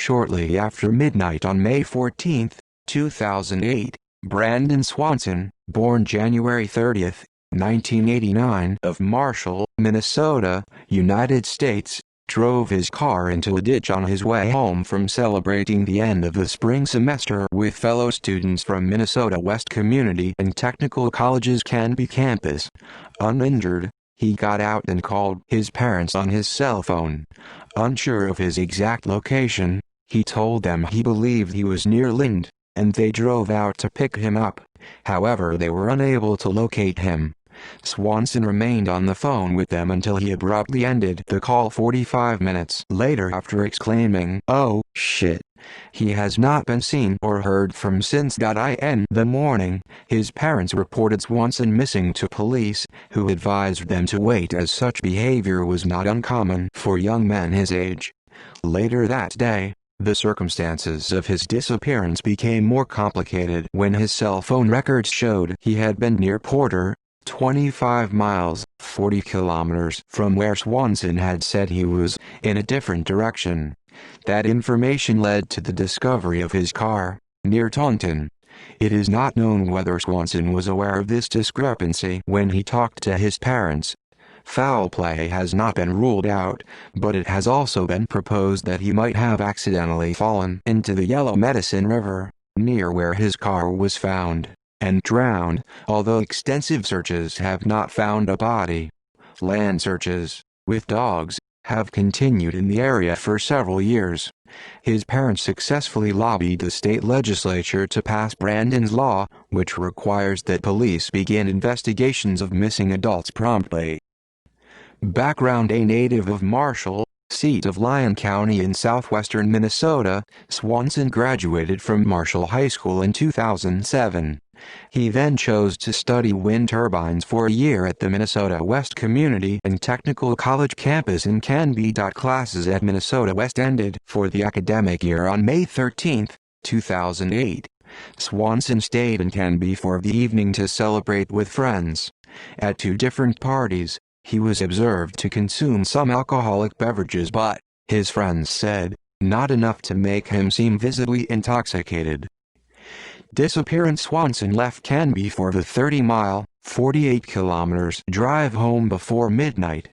Shortly after midnight on May 14, 2008, Brandon Swanson, born January 30, 1989, of Marshall, Minnesota, United States, drove his car into a ditch on his way home from celebrating the end of the spring semester with fellow students from Minnesota West Community and Technical College's Canby campus. Uninjured, he got out and called his parents on his cell phone. Unsure of his exact location, he told them he believed he was near Lind, and they drove out to pick him up. However, they were unable to locate him. Swanson remained on the phone with them until he abruptly ended the call 45 minutes later after exclaiming, "Oh, shit." He has not been seen or heard from since. In the morning, his parents reported Swanson missing to police, who advised them to wait as such behavior was not uncommon for young men his age. Later that day, the circumstances of his disappearance became more complicated when his cell phone records showed he had been near Porter, 25 miles, 40 kilometers from where Swanson had said he was, in a different direction. That information led to the discovery of his car, near Taunton. It is not known whether Swanson was aware of this discrepancy when he talked to his parents. Foul play has not been ruled out, but it has also been proposed that he might have accidentally fallen into the Yellow Medicine River, near where his car was found, and drowned, although extensive searches have not found a body. Land searches, with dogs, have continued in the area for several years. His parents successfully lobbied the state legislature to pass Brandon's law, which requires that police begin investigations of missing adults promptly. Background: a native of Marshall, seat of Lyon County in southwestern Minnesota, Swanson graduated from Marshall High School in 2007. He then chose to study wind turbines for a year at the Minnesota West Community and Technical College campus in Canby. Classes at Minnesota West ended for the academic year on May 13, 2008. Swanson stayed in Canby for the evening to celebrate with friends. At two different parties, he was observed to consume some alcoholic beverages, but, his friends said, not enough to make him seem visibly intoxicated. Disappearance: Swanson left Canby for the 30-mile, 48 kilometers drive home before midnight.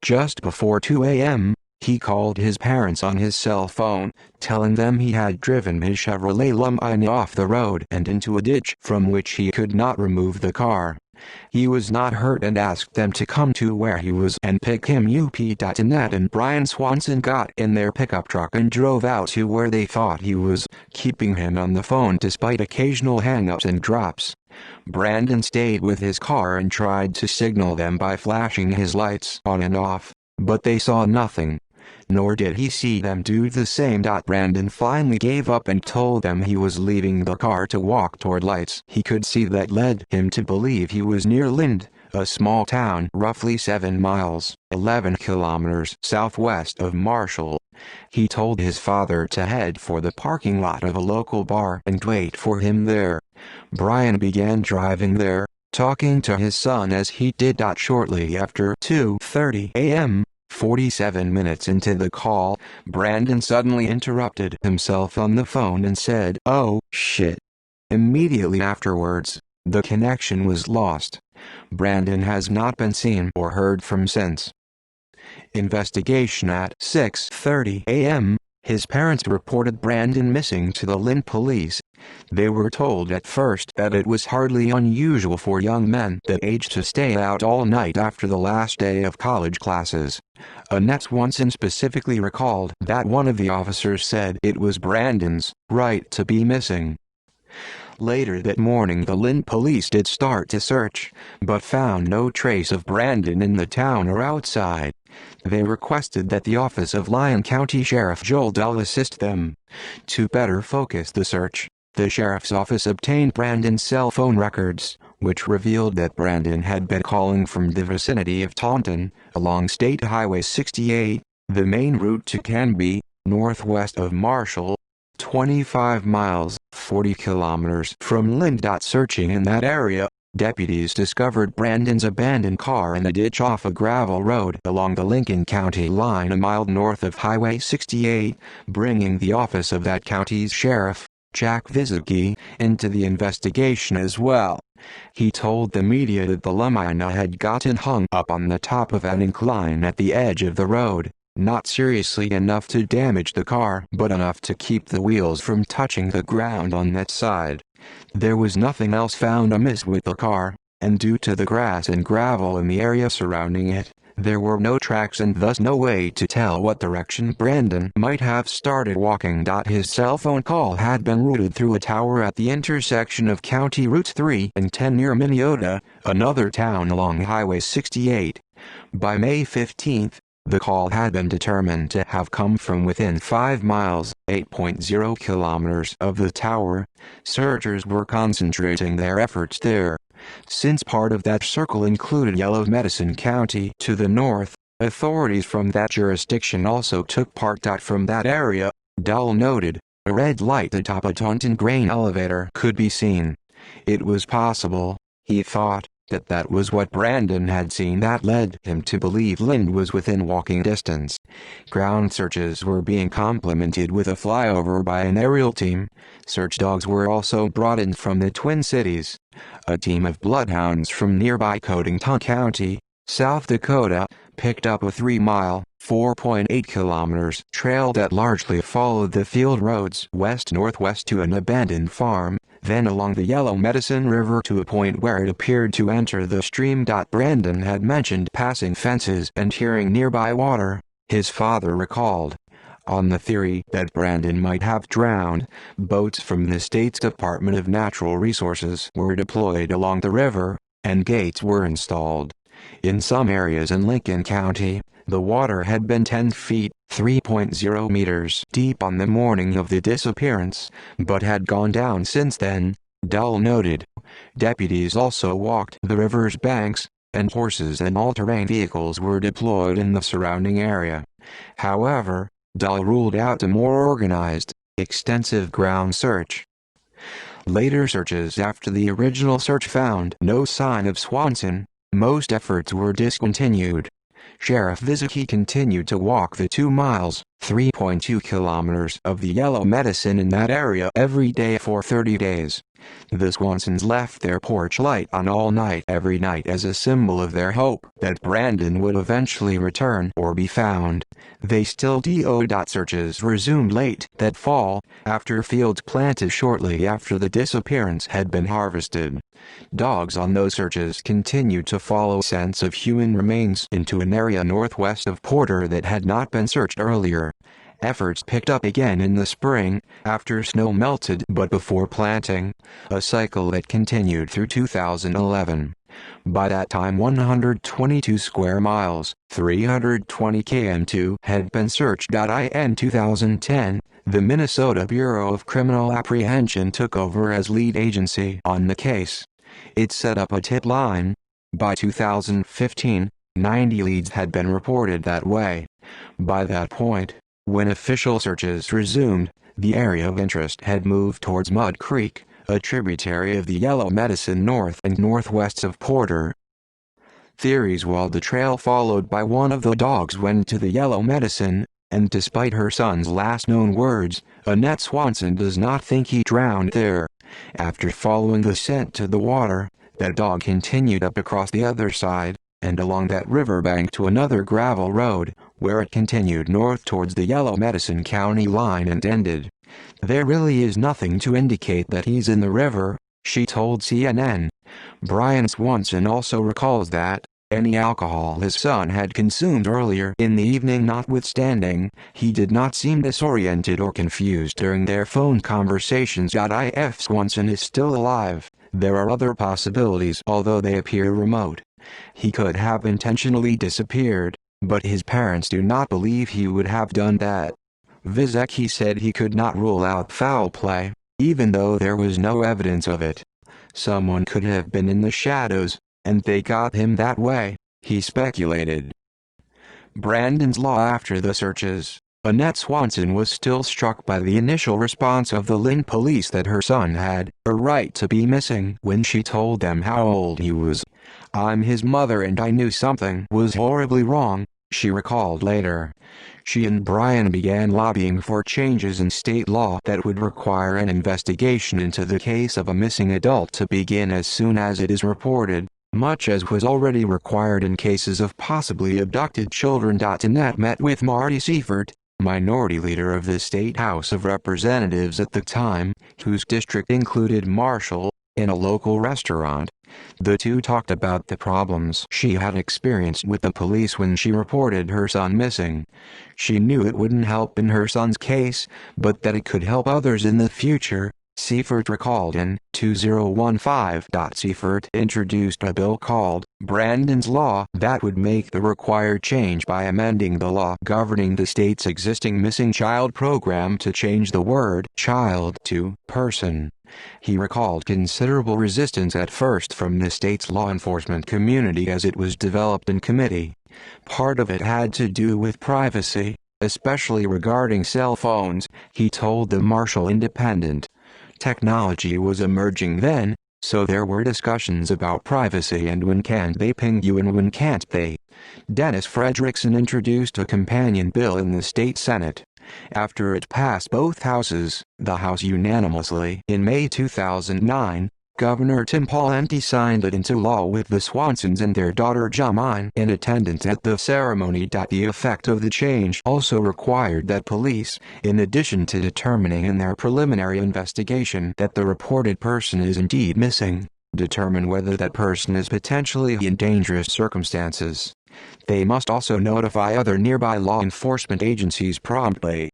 Just before 2 a.m., he called his parents on his cell phone, telling them he had driven his Chevrolet Lumina off the road and into a ditch from which he could not remove the car. He was not hurt and asked them to come to where he was and pick him up. Annette and Brian Swanson got in their pickup truck and drove out to where they thought he was, keeping him on the phone despite occasional hang-ups and drops. Brandon stayed with his car and tried to signal them by flashing his lights on and off, but they saw nothing. Nor did he see them do the same. Brandon finally gave up and told them he was leaving the car to walk toward lights he could see that led him to believe he was near Lind, a small town roughly 7 miles, 11 kilometers southwest of Marshall. He told his father to head for the parking lot of a local bar and wait for him there. Brian began driving there, talking to his son as he did. Shortly after 2:30 a.m., 47 minutes into the call, Brandon suddenly interrupted himself on the phone and said, "Oh, shit." Immediately afterwards, the connection was lost. Brandon has not been seen or heard from since. Investigation: at 6:30 a.m., his parents reported Brandon missing to the Lind police. They were told at first that it was hardly unusual for young men that age to stay out all night after the last day of college classes. Annette Swanson specifically recalled that one of the officers said it was Brandon's right to be missing. Later that morning, the Lind police did start to search, but found no trace of Brandon in the town or outside. They requested that the office of Lyon County Sheriff Joel Dell assist them. To better focus the search, the sheriff's office obtained Brandon's cell phone records, which revealed that Brandon had been calling from the vicinity of Taunton, along State Highway 68, the main route to Canby, northwest of Marshall, 25 miles, 40 kilometers from Lind. Searching in that area deputies discovered Brandon's abandoned car in a ditch off a gravel road along the Lincoln County line a mile north of Highway 68, bringing the office of that county's sheriff, Jack Vizicki, into the investigation as well. He told the media that the Lumina had gotten hung up on the top of an incline at the edge of the road, not seriously enough to damage the car but enough to keep the wheels from touching the ground on that side. There was nothing else found amiss with the car, and due to the grass and gravel in the area surrounding it, there were no tracks and thus no way to tell what direction Brandon might have started walking. His cell phone call had been routed through a tower at the intersection of County Routes 3 and 10 near Minneota, another town along Highway 68. By May 15, the call had been determined to have come from within 5 miles, 8.0 kilometers of the tower. Searchers were concentrating their efforts there. Since part of that circle included Yellow Medicine County to the north, authorities from that jurisdiction also took part. From that area, Dahl noted, a red light atop a Taunton grain elevator could be seen. It was possible, he thought, that was what Brandon had seen that led him to believe Lind was within walking distance. Ground searches were being complemented with a flyover by an aerial team. Search dogs were also brought in from the Twin Cities. A team of bloodhounds from nearby Codington County, South Dakota, picked up a 3-mile, 4.8 kilometers trail that largely followed the field roads west-northwest to an abandoned farm, then along the Yellow Medicine River to a point where it appeared to enter the stream. Brandon had mentioned passing fences and hearing nearby water, his father recalled. On the theory that Brandon might have drowned, boats from the state's Department of Natural Resources were deployed along the river, and gates were installed. In some areas in Lincoln County, the water had been 10 feet, 3.0 meters deep on the morning of the disappearance, but had gone down since then, Dahl noted. Deputies also walked the river's banks, and horses and all-terrain vehicles were deployed in the surrounding area. However, Dahl ruled out a more organized, extensive ground search. Later searches after the original search found no sign of Swanson. Most efforts were discontinued. Sheriff Vizicki continued to walk the 2 miles, 3.2 kilometers of the Yellow Medicine in that area every day for 30 days. The Swansons left their porch light on all night every night as a symbol of their hope that Brandon would eventually return or be found. They still do. Searches resumed late that fall, after fields planted shortly after the disappearance had been harvested. Dogs on those searches continued to follow scents of human remains into an area northwest of Porter that had not been searched earlier. Efforts picked up again in the spring, after snow melted but before planting, a cycle that continued through 2011. By that time 122 square miles, 320 km2 had been searched. In 2010, the Minnesota Bureau of Criminal Apprehension took over as lead agency on the case. It set up a tip line. By 2015, 90 leads had been reported that way. By that point, when official searches resumed, the area of interest had moved towards Mud Creek, a tributary of the Yellow Medicine north and northwest of Porter. Theories. While the trail followed by one of the dogs went to the Yellow Medicine, and despite her son's last known words, Annette Swanson does not think he drowned there. After following the scent to the water, that dog continued up across the other side, and along that riverbank to another gravel road, where it continued north towards the Yellow Medicine County line and ended. There really is nothing to indicate that he's in the river, she told CNN. Brian Swanson also recalls that, any alcohol his son had consumed earlier in the evening notwithstanding, he did not seem disoriented or confused during their phone conversations. If Swanson is still alive, there are other possibilities although they appear remote. He could have intentionally disappeared, but his parents do not believe he would have done that. Vizicki said he could not rule out foul play, even though there was no evidence of it. Someone could have been in the shadows, and they got him that way, he speculated. Brandon's law. After the searches, Annette Swanson was still struck by the initial response of the Lynn police that her son had a right to be missing when she told them how old he was. "I'm his mother and I knew something was horribly wrong," she recalled later. She and Brian began lobbying for changes in state law that would require an investigation into the case of a missing adult to begin as soon as it is reported, much as was already required in cases of possibly abducted children. Annette met with Marty Seifert, minority leader of the State House of Representatives at the time, whose district included Marshall, in a local restaurant. The two talked about the problems she had experienced with the police when she reported her son missing. She knew it wouldn't help in her son's case, but that it could help others in the future, Seifert recalled. In 2015, Seifert introduced a bill called Brandon's Law that would make the required change by amending the law governing the state's existing missing child program to change the word child to person. He recalled considerable resistance at first from the state's law enforcement community as it was developed in committee. Part of it had to do with privacy, especially regarding cell phones, he told the Marshall Independent. Technology was emerging then, so there were discussions about privacy and when can they ping you and when can't they. Dennis Frederickson introduced a companion bill in the state Senate. After it passed both houses, the House unanimously, in May 2009, Governor Tim Pawlenty signed it into law with the Swansons and their daughter Jamine in attendance at the ceremony. The effect of the change also required that police, in addition to determining in their preliminary investigation that the reported person is indeed missing, determine whether that person is potentially in dangerous circumstances. They must also notify other nearby law enforcement agencies promptly.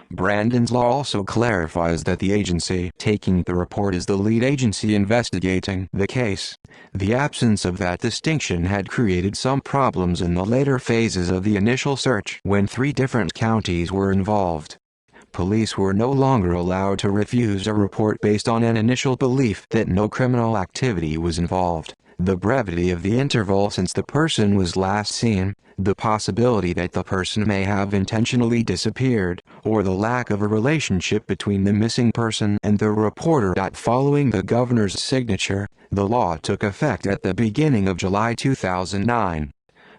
Brandon's Law also clarifies that the agency taking the report is the lead agency investigating the case. The absence of that distinction had created some problems in the later phases of the initial search when 3 different counties were involved. Police were no longer allowed to refuse a report based on an initial belief that no criminal activity was involved. The brevity of the interval since the person was last seen, the possibility that the person may have intentionally disappeared, or the lack of a relationship between the missing person and the reporter. Following the governor's signature, the law took effect at the beginning of July 2009.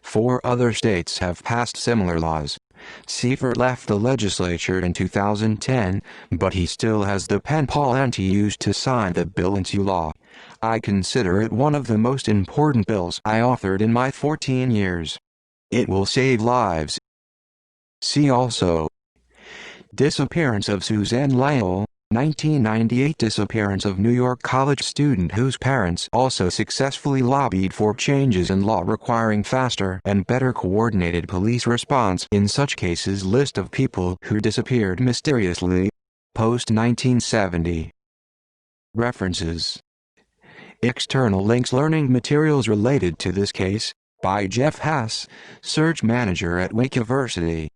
4 other states have passed similar laws. Seifert left the legislature in 2010, but he still has the pen Pawlenty used to sign the bill into law. "I consider it one of the most important bills I authored in my 14 years. It will save lives." See also: Disappearance of Suzanne Lyell, 1998. Disappearance of New York college student whose parents also successfully lobbied for changes in law requiring faster and better coordinated police response in such cases. List of people who disappeared mysteriously post-1970. References: External links. Learning materials related to this case, by Jeff Haas, Search Manager at Wake University.